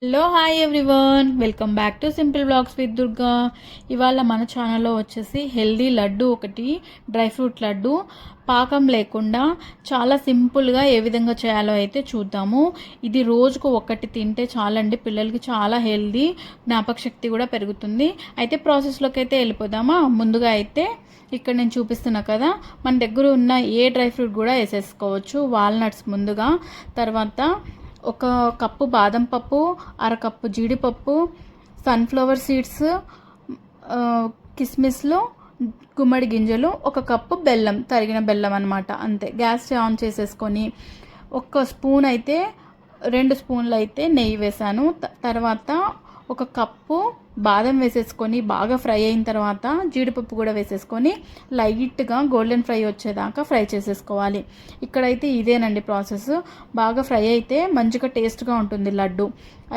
Hello hi everyone, welcome back to simple blogs with Durga. ఇవాళ మన ఛానల్లో వచ్చేసి హెల్దీ లడ్డు ఒకటి, డ్రై ఫ్రూట్ లడ్డు పాకం లేకుండా చాలా సింపుల్గా ఏ విధంగా చేయాలో అయితే చూద్దాము. ఇది రోజుకు ఒకటి తింటే చాలండి, పిల్లలకి చాలా హెల్దీ, జ్ఞాపక శక్తి కూడా పెరుగుతుంది. అయితే ప్రాసెస్లోకి అయితే వెళ్ళిపోదామా. ముందుగా అయితే ఇక్కడ నేను చూపిస్తున్నా కదా, మన దగ్గర ఉన్న ఏ డ్రై ఫ్రూట్ కూడా వేసేసుకోవచ్చు. వాల్నట్స్ ముందుగా, తర్వాత ఒక కప్పు బాదం పప్పు, అరకప్పు జీడిపప్పు, సన్ఫ్లవర్ సీడ్స్, కిస్మిస్లు, గుమ్మడి గింజలు, ఒక కప్పు బెల్లం, తరిగిన బెల్లం అనమాట. అంతే. గ్యాస్ ఆన్ చేసేసుకొని ఒక స్పూన్ అయితే 2 స్పూన్లు అయితే నెయ్యి వేసాను. తర్వాత ఒక కప్పు బాదం వేసేసుకొని బాగా ఫ్రై అయిన తర్వాత జీడిపప్పు కూడా వేసేసుకొని లైట్గా గోల్డెన్ ఫ్రై వచ్చేదాకా ఫ్రై చేసేసుకోవాలి. ఇక్కడైతే ఇదేనండి ప్రాసెస్. బాగా ఫ్రై అయితే మంచిగా టేస్ట్గా ఉంటుంది లడ్డు.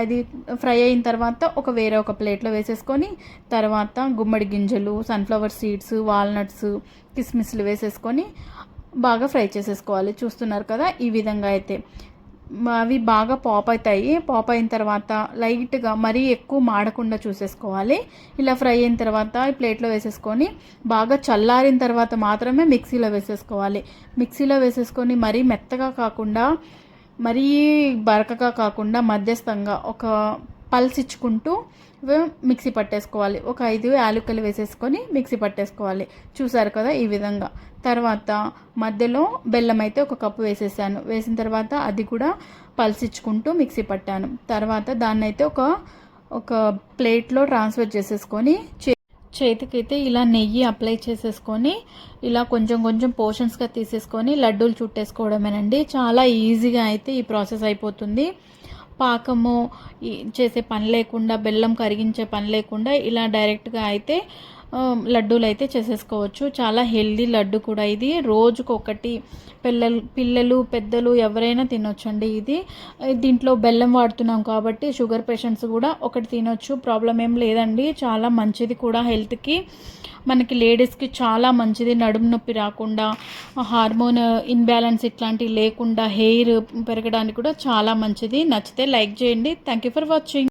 అది ఫ్రై అయిన తర్వాత వేరే ఒక ప్లేట్లో వేసేసుకొని తర్వాత గుమ్మడి గింజలు, సన్ఫ్లవర్ సీడ్స్, వాల్నట్స్, కిస్మిస్లు వేసేసుకొని బాగా ఫ్రై చేసేసుకోవాలి. చూస్తున్నారు కదా, ఈ విధంగా అయితే అవి బాగా పాప్ అవుతాయి. పాప్ అయిన తర్వాత లైట్గా మరీ ఎక్కువ మాడకుండా చూసేసుకోవాలి. ఇలా ఫ్రై అయిన తర్వాత ఈ ప్లేట్లో వేసేసుకొని బాగా చల్లారిన తర్వాత మాత్రమే మిక్సీలో వేసేసుకోవాలి. మిక్సీలో వేసేసుకొని మరీ మెత్తగా కాకుండా మరీ బరకగా కాకుండా మధ్యస్థంగా ఒక పల్స్ ఇచ్చుకుంటూ మిక్సీ పట్టేసుకోవాలి. ఒక 5 యాలకులు వేసేసుకొని మిక్సీ పట్టేసుకోవాలి. చూసారు కదా, ఈ విధంగా. తర్వాత మధ్యలో బెల్లం అయితే ఒక కప్పు వేసేసాను. వేసిన తర్వాత అది కూడా పల్స్ ఇచ్చుకుంటూ మిక్సీ పట్టాను. తర్వాత దాన్ని అయితే ఒక ప్లేట్లో ట్రాన్స్ఫర్ చేసేసుకొని చేతికైతే ఇలా నెయ్యి అప్లై చేసేసుకొని ఇలా కొంచెం కొంచెం పోర్షన్స్గా తీసేసుకొని లడ్డూలు చుట్టేసుకోవడమేనండి. చాలా ఈజీగా అయితే ఈ ప్రాసెస్ అయిపోతుంది. పాకము చేసే పని లేకుండా, బెల్లం కరిగించే పని లేకుండా ఇలా డైరెక్ట్గా అయితే లడ్డూలు అయితే చేసేసుకోవచ్చు. చాలా హెల్దీ లడ్డు కూడా ఇది. రోజుకొకటి పిల్లలు పెద్దలు ఎవరైనా తినొచ్చండి. దీంట్లో బెల్లం వాడుతున్నాం కాబట్టి షుగర్ పేషెంట్స్ కూడా ఒకటి తినొచ్చు, ప్రాబ్లం ఏం లేదండి. చాలా మంచిది కూడా హెల్త్కి. మనకి లేడీస్కి చాలా మంచిది. నడుము నొప్పి రాకుండా, హార్మోన్ ఇన్బ్యాలెన్స్ ఇట్లాంటివి లేకుండా, హెయిర్ పెరగడానికి కూడా చాలా మంచిది. నచ్చితే లైక్ చేయండి. Thank you for watching.